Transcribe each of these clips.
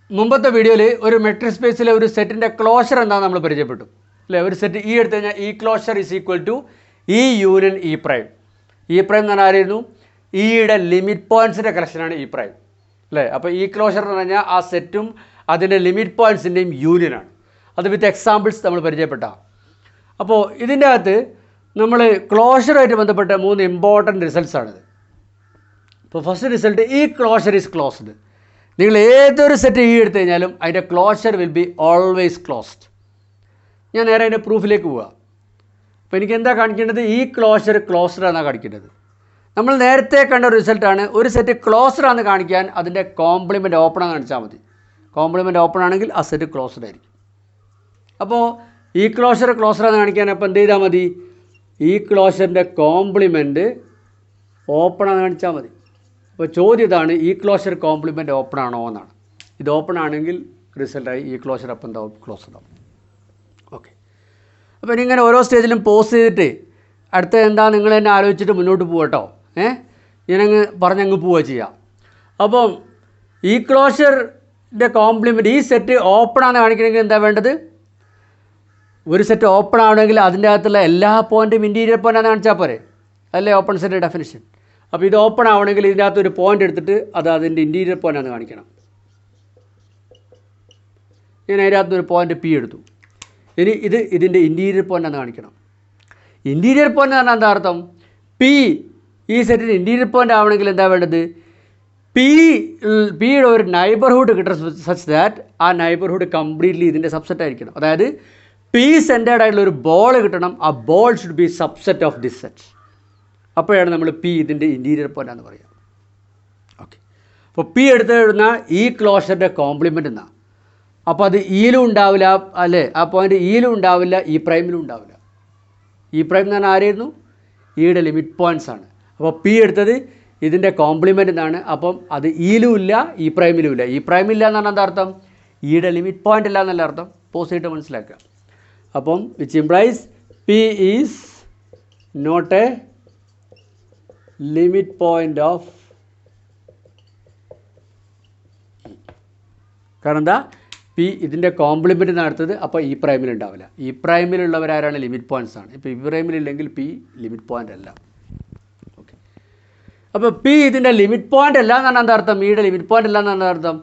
മുമ്പത്തെ വീഡിയോയിൽ ഒരു മെട്രിക് സ്പേസിലെ ഒരു സെറ്റിൻ്റെ ക്ലോഷർ എന്താണെന്ന് നമ്മൾ പരിചയപ്പെട്ടു അല്ലേ. ഒരു സെറ്റ് ഇ എടുത്തു കഴിഞ്ഞാൽ E closure is equal to E union E prime. E prime എന്ന് പറഞ്ഞാൽ ആരായിരുന്നു? ഇയുടെ ലിമിറ്റ് പോയിൻറ്റ്സിൻ്റെ കളക്ഷനാണ് ഇ പ്രൈം അല്ലേ. അപ്പോൾ ഇ ക്ലോഷർ എന്ന് പറഞ്ഞാൽ ആ സെറ്റും അതിൻ്റെ ലിമിറ്റ് പോയിൻറ്റ്സിൻ്റെയും യൂണിയനാണ്. അത് വിത്ത് എക്സാമ്പിൾസ് നമ്മൾ പരിചയപ്പെട്ട. അപ്പോൾ ഇതിൻ്റെ അകത്ത് നമ്മൾ ക്ലോഷറുമായിട്ട് ബന്ധപ്പെട്ട 3 ഇമ്പോർട്ടൻറ്റ് റിസൾട്ട്സാണിത്. ഇപ്പോൾ ഫസ്റ്റ് റിസൾട്ട് ഈ ക്ലോഷർ ഈസ് ക്ലോസ്ഡ്. നിങ്ങൾ ഏതൊരു സെറ്റ് ഇ എടുത്തു കഴിഞ്ഞാലും അതിൻ്റെ closure will be always closed. ഞാൻ നേരെ അതിൻ്റെ പ്രൂഫിലേക്ക് പോവുക. അപ്പോൾ എനിക്ക് എന്താ കാണിക്കേണ്ടത്? ഈ ക്ലോഷർ ക്ലോസ്ഡ് ആണെന്നാണ് കാണിക്കേണ്ടത്. നമ്മൾ നേരത്തെ കണ്ട റിസൾട്ടാണ്. ഒരു സെറ്റ് ക്ലോസ്ഡ് ആണെന്ന് കാണിക്കാൻ അതിൻ്റെ കോംപ്ലിമെൻറ്റ് ഓപ്പൺ ആണെന്ന് കാണിച്ചാൽ മതി. കോംപ്ലിമെൻറ്റ് ഓപ്പൺ ആണെങ്കിൽ ആ സെറ്റ് ക്ലോസ്ഡ് ആയിരിക്കും. അപ്പോൾ ഈ ക്ലോഷർ ക്ലോസ്ഡ് ആണെന്ന് കാണിക്കാൻ അപ്പോൾ എന്ത് ചെയ്താൽ മതി? ഈ ക്ലോഷറിൻ്റെ കോംപ്ലിമെൻറ്റ് ഓപ്പൺ ആണെന്ന് കാണിച്ചാൽ മതി. അപ്പോൾ ചോദ്യം ഇതാണ്, ഈ ക്ലോഷർ കോംപ്ലിമെൻറ്റ് ഓപ്പൺ ആണോ എന്നാണ്. ഇത് ഓപ്പൺ ആണെങ്കിൽ റിസൾട്ടായി. ഈ ക്ലോഷർ അപ്പം എന്താവും? ക്ലോസ്ഡ് ആവും. ഓക്കെ. അപ്പോൾ ഇങ്ങനെ ഓരോ സ്റ്റേജിലും പോസ് ചെയ്തിട്ട് അടുത്ത എന്താ നിങ്ങൾ തന്നെ ആലോചിച്ചിട്ട് മുന്നോട്ട് പോകട്ടോ. ഞാനങ്ങ് പറഞ്ഞങ്ങ് പോവുക ചെയ്യാം. അപ്പം ഈ ക്ലോഷറിൻ്റെ കോംപ്ലിമെൻറ്റ് ഈ സെറ്റ് ഓപ്പൺ ആണെന്ന് കാണിക്കണമെങ്കിൽ എന്താ വേണ്ടത്? ഒരു സെറ്റ് ഓപ്പൺ ആവണമെങ്കിൽ അതിൻ്റെ അകത്തുള്ള എല്ലാ പോയിൻറ്റും ഇൻറ്റീരിയർ പോയിൻ്റാണെന്ന് കാണിച്ചാൽ പോരെ. അതല്ലേ ഓപ്പൺ സെറ്റ് ഡെഫിനിഷൻ. അപ്പോൾ ഇത് ഓപ്പൺ ആവണമെങ്കിൽ ഇതിൻ്റെ അകത്ത് ഒരു പോയിൻ്റ് എടുത്തിട്ട് അത് അതിൻ്റെ ഇൻറ്റീരിയർ പോയിൻ്റാണെന്ന് കാണിക്കണം. ഞാൻ അതിൻ്റെ അകത്ത് ഒരു പോയിൻ്റ് പി എടുത്തു. ഇനി ഇത് ഇതിൻ്റെ ഇൻറ്റീരിയർ പോയിൻ്റാണെന്ന് കാണിക്കണം. ഇൻറ്റീരിയർ പോയിൻ്റ് എന്ന് പറഞ്ഞാൽ എന്താ അർത്ഥം? പി ഈ സെറ്റിന് ഇൻറ്റീരിയർ പോയിൻ്റ് ആവണമെങ്കിൽ എന്താ വേണ്ടത്? പിയുടെ ഒരു നൈബർഹുഡ് കിട്ടണം സച്ച് ദാറ്റ് ആ നൈബർഹുഡ് കംപ്ലീറ്റ്ലി ഇതിൻ്റെ സബ്സെറ്റ് ആയിരിക്കണം. അതായത് പി സെൻറ്റേഡ് ആയിട്ടുള്ള ഒരു ബോൾ കിട്ടണം. ആ ball should be subset of this set. അപ്പോഴാണ് നമ്മൾ പി ഇതിൻ്റെ ഇൻറ്റീരിയർ പോയിൻ്റാന്ന് പറയുക. ഓക്കെ. അപ്പോൾ പി എടുത്ത് എഴുതുന്ന ഈ ക്ലോഷറിൻ്റെ കോംപ്ലിമെൻ്റ് എന്നാണ്. അപ്പോൾ അത് ഇയിലും ഉണ്ടാവില്ല അല്ലേ. ആ പോയിൻ്റ് ഇയിലും ഉണ്ടാവില്ല, ഇ പ്രൈമിലും ഉണ്ടാവില്ല. ഇ പ്രൈം എന്ന് പറഞ്ഞാൽ ആരായിരുന്നു? ഇയുടെ ലിമിറ്റ് പോയിൻറ്റ്സ് ആണ്. അപ്പോൾ പി എടുത്തത് ഇതിൻ്റെ കോംപ്ലിമെൻ്റ് എന്നാണ്. അപ്പം അത് ഇയിലും ഇല്ല, ഇ പ്രൈമിലും ഇല്ല. ഇ പ്രൈമില്ല എന്ന് പറഞ്ഞാൽ എന്താ അർത്ഥം? ഇയുടെ ലിമിറ്റ് പോയിൻ്റ് ഇല്ല എന്നല്ല അർത്ഥം. പോസ് ചെയ്തിട്ട് മനസ്സിലാക്കുക. അപ്പം which implies P is not a limit point of കാരണം എന്താ? പി ഇതിൻ്റെ കോംപ്ലിമെൻ്റ് നടത്തത്. അപ്പോൾ ഇ പ്രൈമിൽ ഉണ്ടാവില്ല. ഇ പ്രൈമിലുള്ളവരാരാണ്? ലിമിറ്റ് പോയിൻറ്റ്സ് ആണ്. ഇപ്പോൾ ഇ പ്രൈമിലില്ലെങ്കിൽ പി ലിമിറ്റ് പോയിൻ്റ് അല്ല. ഓക്കെ. അപ്പോൾ പി ഇതിൻ്റെ ലിമിറ്റ് പോയിൻ്റ് അല്ല എന്ന് പറഞ്ഞാൽ എന്താ അർത്ഥം? ഇയുടെ ലിമിറ്റ് പോയിൻ്റ് അല്ല എന്ന് പറഞ്ഞാൽ അർത്ഥം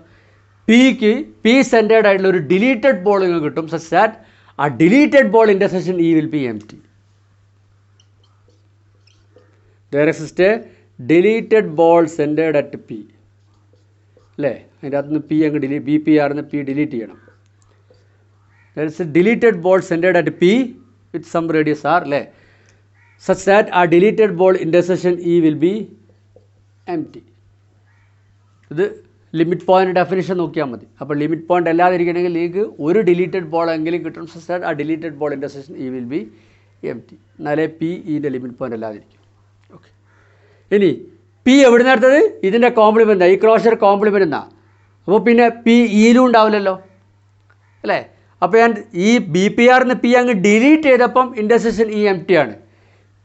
പിക്ക് പി സെൻറ്റേഡ് ആയിട്ടുള്ള ഒരു ഡിലീറ്റഡ് ബോൾ നിങ്ങൾക്ക് കിട്ടും സച്ച് ദാറ്റ് ആ deleted ball intersection E will be empty. there exists a deleted ball centered at P അല്ലേ. അതിൻ്റെ അകത്ത് നിന്ന് പി അങ്ങ് ബി പി ആർന്ന് പി ഡിലീറ്റ് ചെയ്യണം. there is a deleted ball centered at P with some radius r അല്ലേ such that ആ deleted ball intersection E will be empty. ഇത് limit point definition നോക്കിയാൽ മതി. അപ്പോൾ ലിമിറ്റ് പോയിൻ്റ് അല്ലാതിരിക്കണമെങ്കിൽ നിങ്ങൾക്ക് ഒരു ഡിലീറ്റഡ് ബോൾ എങ്കിലും കിട്ടണം സച്ച് ദാറ്റ് ആ deleted ball intersection E will be empty. എന്നാലേ പി ഇതിൻ്റെ ലിമിറ്റ് പോയിൻ്റ് അല്ലാതിരിക്കും. ഓക്കെ. ഇനി പി എവിടെ നിന്ന് എടുത്തത്? ഇതിൻ്റെ കോംപ്ലിമെൻ്റ് ഈ ക്ലോഷർ കോംപ്ലിമെൻ്റ് എന്നാ. അപ്പോൾ പിന്നെ പി ഇയിലും ഉണ്ടാവില്ലല്ലോ അല്ലേ. അപ്പോൾ ഞാൻ ഈ ബി പി ആറിന്ന് പി അങ്ങ് ഡിലീറ്റ് ചെയ്തപ്പം ഇൻ്റർസെക്ഷൻ ഇ എം ടി ആണ്.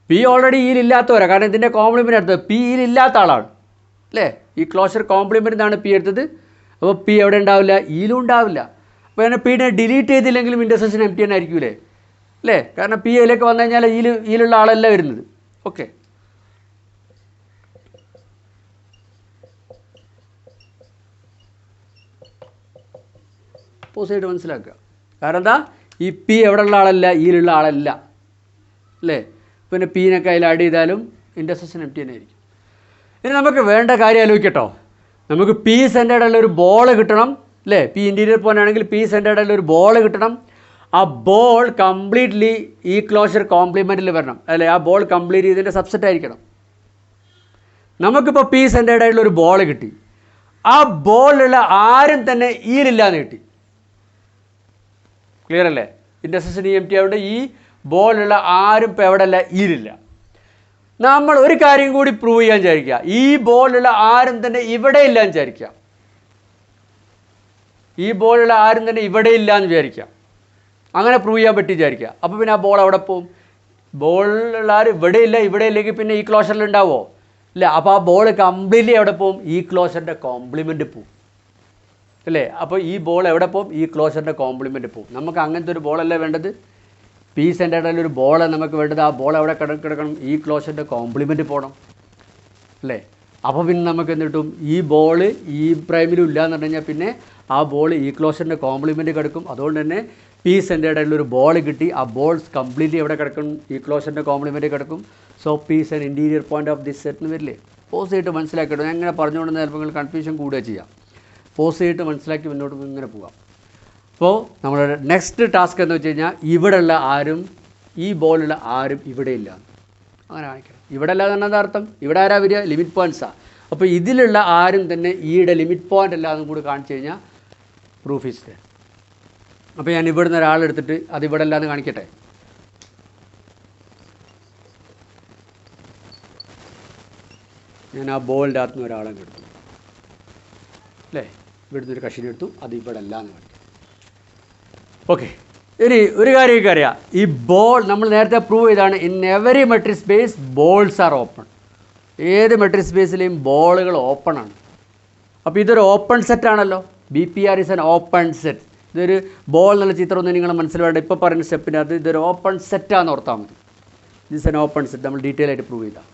പി ഓൾറെഡി ഇയിലില്ലാത്തവരാണ്. കാരണം ഇതിൻ്റെ കോംപ്ലിമെൻ്റ് എടുത്തത് പി ഇയിലില്ലാത്ത ആളാണ് അല്ലേ. ഈ ക്ലോഷർ കോംപ്ലിമെൻ്റ് എന്നാണ് പി എടുത്തത്. അപ്പോൾ പി എവിടെ ഉണ്ടാവില്ല? ഇയിലും ഉണ്ടാവില്ല. അപ്പോൾ ഞാൻ പിനെ ഡിലീറ്റ് ചെയ്തില്ലെങ്കിലും ഇൻ്റർസെക്ഷൻ എം ടി തന്നെ ആയിരിക്കൂലേ അല്ലേ. കാരണം പി യിലേക്ക് വന്നു കഴിഞ്ഞാൽ ഇയിലുള്ള ആളല്ല വരുന്നത്. ഓക്കെ. പോസായിട്ട് മനസ്സിലാക്കുക. കാരണം എന്താ? ഈ പി എവിടെയുള്ള ആളല്ല, ഇയിലുള്ള ആളല്ല അല്ലേ. പിന്നെ പീനൊക്കെ അതിൽ ആഡ് ചെയ്താലും ഇൻ്റർസെക്ഷൻ എം ടി തന്നെ ആയിരിക്കും. ഇനി നമുക്ക് വേണ്ട കാര്യം ആലോചിക്കട്ടോ. നമുക്ക് പി സെൻറ്റേർഡുള്ള ഒരു ബോൾ കിട്ടണം അല്ലേ. പി ഇൻറ്റീരിയർ പോയിൻ്റ് ആണെങ്കിൽ പി സെൻറ്റേർഡുള്ള ഒരു ബോൾ കിട്ടണം. ആ ബോൾ കംപ്ലീറ്റ്ലി ഈ ക്ലോഷർ കോംപ്ലിമെൻറ്റിൽ വരണം അല്ലേ. ആ ബോൾ കംപ്ലീറ്റ് ചെയ്തതിൻ്റെ സബ്സെറ്റ് ആയിരിക്കണം. നമുക്കിപ്പോൾ പി സെൻറ്റേർഡായിട്ടുള്ള ഒരു ബോൾ കിട്ടി. ആ ബോളിലുള്ള ആരും തന്നെ ഇയിലില്ലാന്ന് കിട്ടി. ക്ലിയർ അല്ലേ? ഇൻ്റർസെക്ഷൻ ഇ എം ടി ആയതുകൊണ്ട് ഈ ബോളിലുള്ള ആരും ഇപ്പോൾ എവിടെ അല്ല, ഇയിലില്ല. നമ്മൾ ഒരു കാര്യം കൂടി പ്രൂവ് ചെയ്യാൻ വിചാരിക്കുക. ഈ ബോളിലുള്ള ആരും തന്നെ ഇവിടെ ഇല്ല എന്ന് വിചാരിക്കുക. ഈ ബോളിലുള്ള ആരും തന്നെ ഇവിടെ ഇല്ല എന്ന് വിചാരിക്കുക. അങ്ങനെ പ്രൂവ് ചെയ്യാൻ പറ്റി വിചാരിക്കുക. അപ്പോൾ പിന്നെ ആ ബോൾ അവിടെ പോവും. ബോളിലുള്ള ആരും ഇവിടെ ഇല്ല, ഇവിടെ ഇല്ലെങ്കിൽ പിന്നെ ഈ ക്ലോഷറിൽ ഉണ്ടാവുമോ ഇല്ല. അപ്പോൾ ആ ബോൾ കംപ്ലീറ്റ്ലി എവിടെ പോവും? ഈ ക്ലോഷറിൻ്റെ കോംപ്ലിമെൻ്റ് പോവും അല്ലേ? അപ്പോൾ ഈ ബോൾ എവിടെ പോകും? ഈ ക്ലോഷറിൻ്റെ കോംപ്ലിമെൻറ്റ് പോകും. നമുക്ക് അങ്ങനത്തെ ഒരു ബോളല്ലേ വേണ്ടത്? പി സെൻറ്റേർഡിൽ ഒരു ബോളാണ് നമുക്ക് വേണ്ടത്. ആ ബോൾ എവിടെ കിടക്കണം? ഈ ക്ലോഷറിൻ്റെ കോംപ്ലിമെൻറ്റ് പോകണം അല്ലേ? അപ്പോൾ പിന്നെ നമുക്ക് എന്ത് കിട്ടും? ഈ ബോൾ ഈ പ്രൈമിലും ഇല്ല എന്ന് പറഞ്ഞു കഴിഞ്ഞാൽ പിന്നെ ആ ബോൾ ഈ ക്ലോഷറിൻ്റെ കോംപ്ലിമെൻറ്റ് കിടക്കും. അതുകൊണ്ട് തന്നെ പി സെൻറ്റേർഡിൽ ഒരു ബോൾ കിട്ടി. ആ ബോൾ കംപ്ലീറ്റ്ലി എവിടെ കിടക്കും? ഈ ക്ലോഷറിൻ്റെ കോംപ്ലിമെൻറ്റ് കിടക്കും. So P is an interior point of this set എന്ന് വരില്ലേ? പോസ് ചെയ്തിട്ട് മനസ്സിലാക്കിയിട്ട് ഞാൻ ഇങ്ങനെ പറഞ്ഞുകൊണ്ടെന്ന് ചിലപ്പോൾ നിങ്ങൾ കൺഫ്യൂഷൻ കൂടുക ചെയ്യാം. പോസ് ചെയ്തിട്ട് മനസ്സിലാക്കി മുന്നോട്ട് ഇങ്ങനെ പോകാം. അപ്പോൾ നമ്മളുടെ നെക്സ്റ്റ് ടാസ്ക് എന്ന് വെച്ച് കഴിഞ്ഞാൽ ഇവിടെയുള്ള ആരും ഈ ബോളുള്ള ആരും ഇവിടെ ഇല്ല അങ്ങനെ കാണിക്കണം. ഇവിടെ അല്ല എന്ന് പറഞ്ഞാൽ അർത്ഥം ഇവിടെ ആരാ വരിക? ലിമിറ്റ് പോയിൻറ്റ്സാണ്. അപ്പോൾ ഇതിലുള്ള ആരും തന്നെ ഈയുടെ ലിമിറ്റ് പോയിൻ്റ് അല്ല എന്നും കൂടി കാണിച്ചു കഴിഞ്ഞാൽ പ്രൂഫ് ഈസ് ഡൺ. അപ്പോൾ ഞാൻ ഇവിടുന്ന് ഒരാളെടുത്തിട്ട് അത് ഇവിടെ അല്ലാന്ന് കാണിക്കട്ടെ. ഞാൻ ആ ബോളിൻ്റെ അകത്തുനിന്ന് ഒരാളെ എടുത്തു അല്ലേ? ഇവിടുന്ന് ഒരു കഷിനെ എടുത്തു, അത് ഇവിടെ അല്ല എന്ന് കാണിക്കും. ഓക്കെ, ഇനി ഒരു കാര്യമൊക്കെ അറിയാം. ഈ ബോൾ നമ്മൾ നേരത്തെ പ്രൂവ് ചെയ്താണ്. In every metric space balls are open. ഏത് മെട്രിക് സ്പേസിലെയും ബോളുകൾ ഓപ്പൺ ആണ്. അപ്പോൾ ഇതൊരു ഓപ്പൺ സെറ്റാണല്ലോ. B P R is an open set. ഇതൊരു ബോൾ എന്നുള്ള ചിത്രം ഒന്നും നിങ്ങൾ മനസ്സിൽ വേണ്ട. ഇപ്പോൾ പറയുന്ന സ്റ്റെപ്പിനകത്ത് ഇതൊരു ഓപ്പൺ സെറ്റാന്ന് ഓർത്താൽ മതി. This an open set. നമ്മൾ ഡീറ്റെയിൽ ആയിട്ട് പ്രൂവ് ചെയ്താൽ.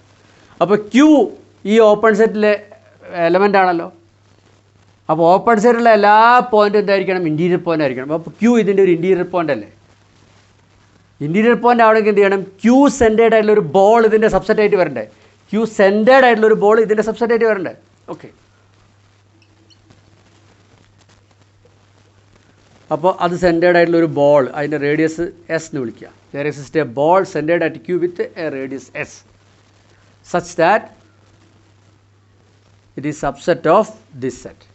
അപ്പോൾ ക്യൂ ഈ ഓപ്പൺ സെറ്റിലെ എലമെൻ്റ് ആണല്ലോ. അപ്പോൾ ഓപ്പൺ സെറ്റിലുള്ള എല്ലാ പോയിൻറ്റും എന്തായിരിക്കണം? ഇൻറ്റീരിയർ പോയിൻ്റ് ആയിരിക്കണം. അപ്പോൾ ക്യൂ ഇതിൻ്റെ ഒരു ഇൻറ്റീരിയർ പോയിൻ്റ് അല്ലേ? ഇൻറ്റീരിയർ പോയിൻ്റ് ആവണമെങ്കിൽ എന്ത് ചെയ്യണം? ക്യൂ സെൻറ്റേർഡ് ആയിട്ടുള്ള ഒരു ബോൾ ഇതിൻ്റെ സബ്സെറ്റായിട്ട് വരണ്ടേ? ക്യൂ സെൻറ്റേർഡ് ആയിട്ടുള്ള ഒരു ബോൾ ഇതിൻ്റെ സബ്സെറ്റായിട്ട് വരണ്ടേ? ഓക്കെ, അപ്പോൾ അത് സെൻറ്റേർഡ് ആയിട്ടുള്ള ഒരു ബോൾ, അതിൻ്റെ റേഡിയസ് എസ് എന്ന് വിളിക്കുക. There exist a ball centred at Q with a radius S such that it is subset of this set.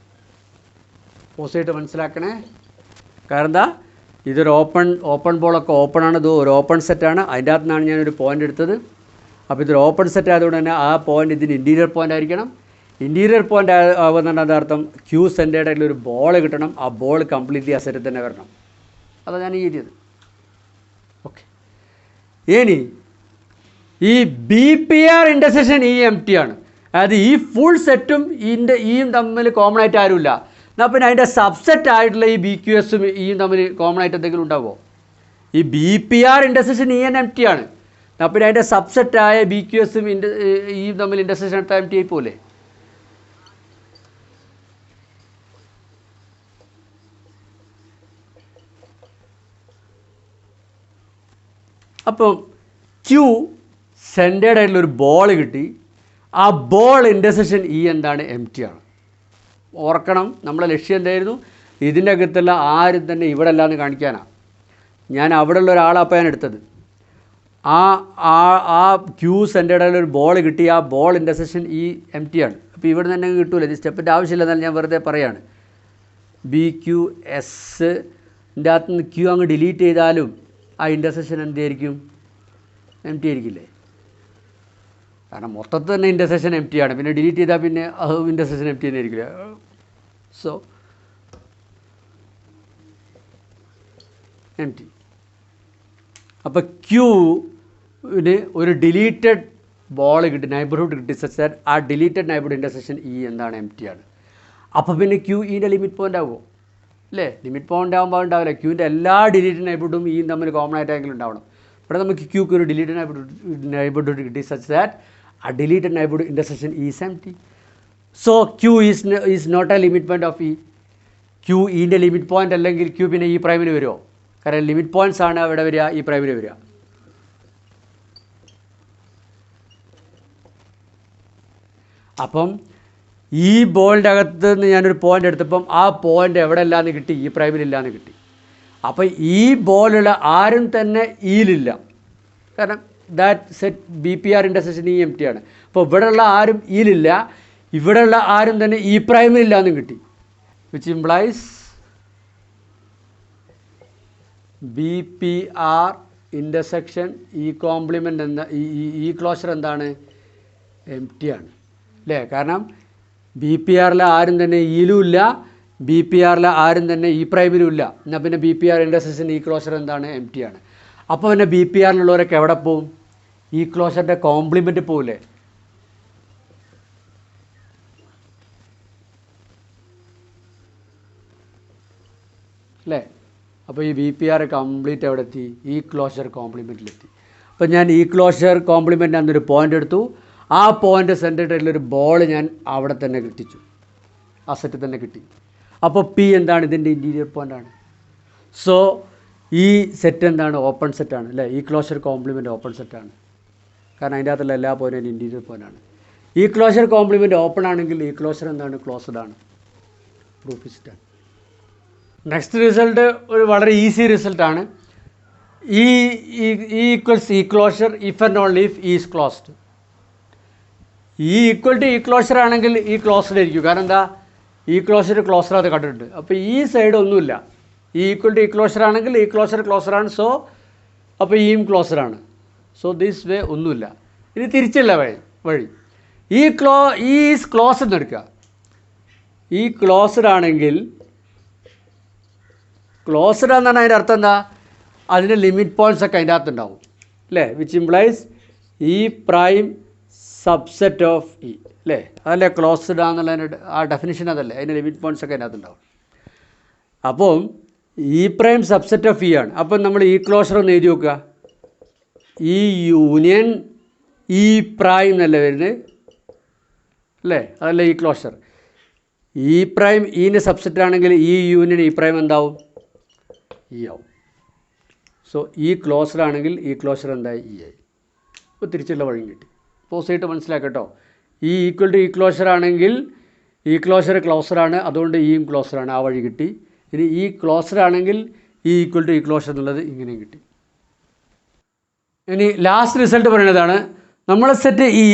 പോസിറ്റ് മനസ്സിലാക്കണേ. കാരണം എന്താ? ഇതൊരു ഓപ്പൺ ബോളൊക്കെ ഓപ്പൺ ആണ്. ഇത് ഒരു ഓപ്പൺ സെറ്റാണ്. അതിൻ്റെ അകത്തു നിന്നാണ് ഞാനൊരു പോയിൻ്റ് എടുത്തത്. അപ്പോൾ ഇതൊരു ഓപ്പൺ സെറ്റ് ആയതുകൊണ്ട് തന്നെ ആ പോയിൻ്റ് ഇതിന് ഇൻറ്റീരിയർ പോയിൻ്റ് ആയിരിക്കണം. ഇൻറ്റീരിയർ പോയിൻ്റ് ആകുന്നതാണ് അതിനർത്ഥം ക്യൂ സെൻറ്റേർഡ് ആയിട്ടുള്ള ഒരു ബോൾ കിട്ടണം. ആ ബോൾ കംപ്ലീറ്റ്ലി ആ സെറ്റിൽ തന്നെ വരണം. അതാണ് ഞാൻ എഴുതിയത്. ഓക്കെ, ഇനി ഈ B P R intersection empty ആണ്. അതായത് ഈ ഫുൾ സെറ്റും ഈയും തമ്മിൽ കോമൺ ആയിട്ട് ആരുമില്ല. എന്നാൽ പിന്നെ അതിൻ്റെ സബ്സെറ്റ് ആയിട്ടുള്ള ഈ ബി ക്യു എസും ഈയും തമ്മിൽ കോമൺ ആയിട്ട് എന്തെങ്കിലും ഉണ്ടാവുമോ? ഈ ബി പി ആർ ഇൻ്റർസെക്ഷൻ ഈ എൻ എം ടി ആണ്. എന്നാൽ പിന്നെ അതിൻ്റെ സബ്സെറ്റായ ബി ക്യു എസും ഈയും തമ്മിൽ ഇൻ്റർസെക്ഷൻ എടുത്താൽ എം ടി ആയി പോലെ. അപ്പം ക്യൂ സെൻറ്റേർഡ് ആയിട്ടുള്ളൊരു ബോൾ കിട്ടി. ആ ബോൾ ഇൻ്റർസെക്ഷൻ ഈ എന്താണ്? എം ടി ആണ്. ഓർക്കണം, നമ്മളെ ലക്ഷ്യം എന്തായിരുന്നു? ഇതിൻ്റെ അകത്തുള്ള ആരും തന്നെ ഇവിടെ അല്ലാന്ന് കാണിക്കാനാണ്. ഞാൻ അവിടെ ഉള്ള ഒരാളപ്പോൾ ഞാൻ എടുത്തത്. ആ ക്യൂ സെൻറ്റേർഡ് ആയിട്ടുള്ളൊരു ബോൾ കിട്ടി. ആ ball intersection empty ആണ്. അപ്പോൾ ഇവിടെ തന്നെ കിട്ടൂല. ഇത് സ്റ്റെപ്പിൻ്റെ ആവശ്യമില്ല, എന്നാലും ഞാൻ വെറുതെ പറയാണ്. ബി ക്യു എസിൻ്റെ അകത്ത് നിന്ന് ക്യൂ അങ്ങ് ഡിലീറ്റ് ചെയ്താലും ആ ഇൻ്റർസെക്ഷൻ എന്തായിരിക്കും? എം ടി ആയിരിക്കില്ലേ? കാരണം മൊത്തത്തിൽ തന്നെ ഇൻ്റർസെക്ഷൻ എം ടി ആണ്. പിന്നെ ഡിലീറ്റ് ചെയ്താൽ പിന്നെ ഇൻ്റർസെക്ഷൻ എം ടി തന്നെ ആയിരിക്കില്ല. So M T. അപ്പോൾ ക്യൂവിന് ഒരു ഡിലീറ്റഡ് ബോൾ കിട്ടി, നൈബർഹുഡ് കിട്ടി. സച്ച് ദാറ്റ് ആ ഡിലീറ്റഡ് നൈബർഹുഡ് ഇൻ്റർസെക്ഷൻ ഈ എന്താണ്? എം ടി ആണ്. അപ്പോൾ പിന്നെ ക്യൂ ഈൻ്റെ ലിമിറ്റ് പോയിൻ്റ് ആകുമോ? അല്ലേ? ലിമിറ്റ് പോയിൻ്റ് ആകുമ്പോൾ ഉണ്ടാവില്ല. ക്യൂവിൻ്റെ എല്ലാ ഡിലീറ്റഡ് നൈബർഹുഡും ഈയും തമ്മിൽ കോമൺ ആയിട്ടെങ്കിലും ഉണ്ടാവണം. ഇവിടെ നമുക്ക് ക്യൂക്ക് ഒരു ഡിലീറ്റഡ് നൈബർഹുഡ് കിട്ടി. Such that a deleted neighborhood intersection is empty. So Q is not a limit point of E. Q ൻ്റെ ലിമിറ്റ് പോയിൻ്റ് അല്ലെങ്കിൽ Q പിന്നെ ഈ പ്രൈമിൽ വരുമോ? കാരണം ലിമിറ്റ് പോയിൻറ്റ്സ് ആണ് അവിടെ വരിക, ഈ പ്രൈമിൽ വരിക. അപ്പം ഈ ബോളിൻ്റെ അകത്ത് നിന്ന് ഞാനൊരു പോയിൻ്റ് എടുത്തപ്പം ആ പോയിൻ്റ് എവിടെ ഇല്ലാന്ന് കിട്ടി? ഈ പ്രൈമിലില്ലാന്ന് കിട്ടി. അപ്പോൾ ഈ ബോളുള്ള ആരും തന്നെ ഈയിലില്ല. കാരണം that set B P R intersection empty ആണ്. അപ്പോൾ ഇവിടെയുള്ള ആരും ഈയിലില്ല, ഇവിടെയുള്ള ആരും തന്നെ ഈ പ്രൈമിലില്ല എന്നും കിട്ടി. Which implies B P R intersection E complement എന്ന ഈ ക്ലോഷർ എന്താണ്? എം ടി ആണ് അല്ലേ? കാരണം ബി പി ആറിൽ ആരും തന്നെ ഈയിലും ഇല്ല, ബി പി ആറിൽ ആരും തന്നെ ഈ പ്രൈമിലും ഇല്ല. എന്നാൽ പിന്നെ ബി പി ആർ ഇൻ്റർസെക്ഷൻ ഈ ക്ലോഷർ എന്താണ്? എം ടി ആണ്. അപ്പോൾ പിന്നെ ബി പി ആറിലുള്ളവരൊക്കെ എവിടെ പോവും? ഈ ക്ലോഷറിൻ്റെ കോംപ്ലിമെൻറ്റ് പോവില്ലേ? അല്ലേ? അപ്പോൾ ഈ VPR കംപ്ലീറ്റ് എവിടെ എത്തി? ഈ ക്ലോഷർ കോംപ്ലിമെൻറ്റിലെത്തി. അപ്പോൾ ഞാൻ ഈ ക്ലോഷർ കോംപ്ലിമെൻ്റ് എന്നൊരു പോയിൻ്റ് എടുത്തു. ആ പോയിൻ്റ് സെൻറ്ററിലൊരു ബോൾ ഞാൻ അവിടെ തന്നെ കിട്ടിച്ചു, ആ സെറ്റ് തന്നെ കിട്ടി. അപ്പോൾ P എന്താണ്? ഇതിൻ്റെ ഇൻറ്റീരിയർ പോയിൻ്റാണ്. സോ ഈ സെറ്റ് എന്താണ്? ഓപ്പൺ സെറ്റാണ് അല്ലേ? ഈ ക്ലോഷർ കോംപ്ലിമെൻറ്റ് ഓപ്പൺ സെറ്റാണ്. കാരണം അതിൻ്റെ അകത്തുള്ള എല്ലാ പോയിൻറ്റും ഇൻറ്റീരിയർ പോയിൻ്റാണ്. ഈ ക്ലോഷർ കോംപ്ലിമെൻറ്റ് ഓപ്പൺ ആണെങ്കിൽ ഈ ക്ലോഷർ എന്താണ്? ക്ലോസ്ഡ് ആണ്. Proof is done. Next result ഒരു വളരെ ഈസി റിസൾട്ടാണ്. ഈ ഈക്വൽസ് ഈ closure if and only if is closed. ഈ ഈക്വൽ ടു ഈ ക്ലോഷർ ആണെങ്കിൽ ഈ ക്ലോസ്ഡ് ആയിരിക്കും. കാരണം എന്താ? ഈ ക്ലോഷർ ക്ലോസർ അത് കണ്ടിട്ടുണ്ട്. അപ്പോൾ ഈ സൈഡ് ഒന്നുമില്ല. ഈ ഈക്വൽ ടു ഈ ക്ലോഷർ ആണെങ്കിൽ ഈ ക്ലോഷർ ക്ലോസറാണ്. സോ അപ്പോൾ ഈയും ക്ലോസറാണ്. സോ ദിസ് വേ ഒന്നുമില്ല. ഇനി തിരിച്ചുള്ള വഴി ഈ ഈസ് ക്ലോസ് എന്ന് എടുക്കുക. ഈ ക്ലോസ്ഡ് ആണെങ്കിൽ ക്ലോസ്ഡ് എന്നാണ് അതിൻ്റെ അർത്ഥം എന്താ? അതിൻ്റെ ലിമിറ്റ് പോയിൻറ്റ്സ് ഒക്കെ അതിൻ്റെ അകത്തുണ്ടാവും അല്ലേ? വിച്ച് ഇംപ്ലൈസ് ഈ പ്രൈം സബ്സെറ്റ് ഓഫ് ഇ അല്ലേ? അതല്ലേ ക്ലോസ്ഡ് ആണെന്നുള്ളതിൻ്റെ ആ ഡെഫിനിഷൻ അതല്ലേ? അതിൻ്റെ ലിമിറ്റ് പോയിൻറ്റ്സ് ഒക്കെ അതിൻ്റെ അകത്തുണ്ടാവും. അപ്പം ഈ പ്രൈം സബ്സെറ്റ് ഓഫ് ഇ ആണ്. അപ്പം നമ്മൾ ഈ ക്ലോഷർ ഒന്ന് എഴുതി നോക്കുക. ഈ യൂണിയൻ ഈ പ്രൈം എന്നല്ലേ വരുന്നത് അല്ലേ? അതല്ലേ ഈ ക്ലോഷർ. ഈ പ്രൈം ഈൻ്റെ സബ്സെറ്റ് ആണെങ്കിൽ ഈ യൂണിയൻ ഈ പ്രൈം എന്താവും? ഇ ആവും. സോ ഈ ക്ലോസർ ആണെങ്കിൽ ഈ ക്ലോഷർ എന്തായി? ഇ ആയി. ഇപ്പോൾ തിരിച്ചുള്ള വഴിയും കിട്ടി. പോസിറ്റ് മനസ്സിലാക്കട്ടോ. ഈ ഈക്വൽ ടു ഈ ക്ലോഷർ ആണെങ്കിൽ ഈ ക്ലോഷർ ക്ലോസറാണ്, അതുകൊണ്ട് ഈയും ക്ലോസറാണ്. ആ വഴി കിട്ടി. ഇനി ഈ ക്ലോസർ ആണെങ്കിൽ ഈ ഈക്വൽ ടു ഈ ക്ലോഷർ എന്നുള്ളത് ഇങ്ങനെയും കിട്ടി. ഇനി ലാസ്റ്റ് റിസൾട്ട് പറയുന്നതാണ്, നമ്മളെ സെറ്റ് ഈ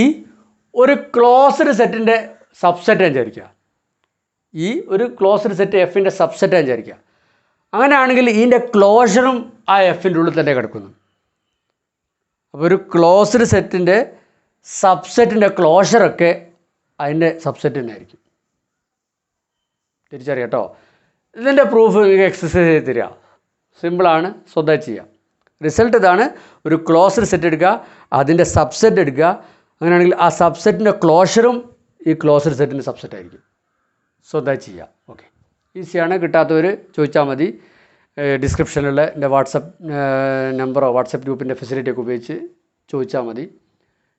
ഒരു ക്ലോസ്ഡ് സെറ്റിൻ്റെ സബ്സെറ്റ് വിചാരിക്കുക. ഈ ഒരു ക്ലോസ്ഡ് സെറ്റ് എഫിൻ്റെ സബ്സെറ്റ് വിചാരിക്കുക. അങ്ങനെയാണെങ്കിൽ ഇതിൻ്റെ ക്ലോഷറും ആ എഫിൻ്റെ ഉള്ളിൽ തന്നെ കിടക്കുന്നു. അപ്പോൾ ഒരു ക്ലോസ്ഡ് സെറ്റിൻ്റെ സബ്സെറ്റിൻ്റെ ക്ലോഷറൊക്കെ അതിൻ്റെ സബ്സെറ്റ് തന്നെ ആയിരിക്കും. തിരിച്ചറിയാം കേട്ടോ. ഇതിൻ്റെ പ്രൂഫ് നിങ്ങൾക്ക് എക്സസൈസ് ചെയ്ത് തരിക. സിമ്പിളാണ്, സ്വന്തം ചെയ്യാം. റിസൾട്ട് ഇതാണ്. ഒരു ക്ലോസ്ഡ് സെറ്റ് എടുക്കുക, അതിൻ്റെ സബ്സെറ്റ് എടുക്കുക. അങ്ങനെയാണെങ്കിൽ ആ സബ്സെറ്റിൻ്റെ ക്ലോഷറും ഈ ക്ലോസ്ഡ് സെറ്റിൻ്റെ സബ്സെറ്റ് ആയിരിക്കും. സ്വന്തം ചെയ്യാം. ഓക്കെ, ഈസിയാണ്. കിട്ടാത്തവർ ചോദിച്ചാൽ മതി. ഡിസ്ക്രിപ്ഷനിലുള്ള എൻ്റെ വാട്സപ്പ് നമ്പറോ വാട്സപ്പ് ഗ്രൂപ്പിൻ്റെ ഫെസിലിറ്റിയൊക്കെ ഉപയോഗിച്ച് ചോദിച്ചാൽ മതി,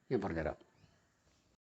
ഞാൻ പറഞ്ഞുതരാം.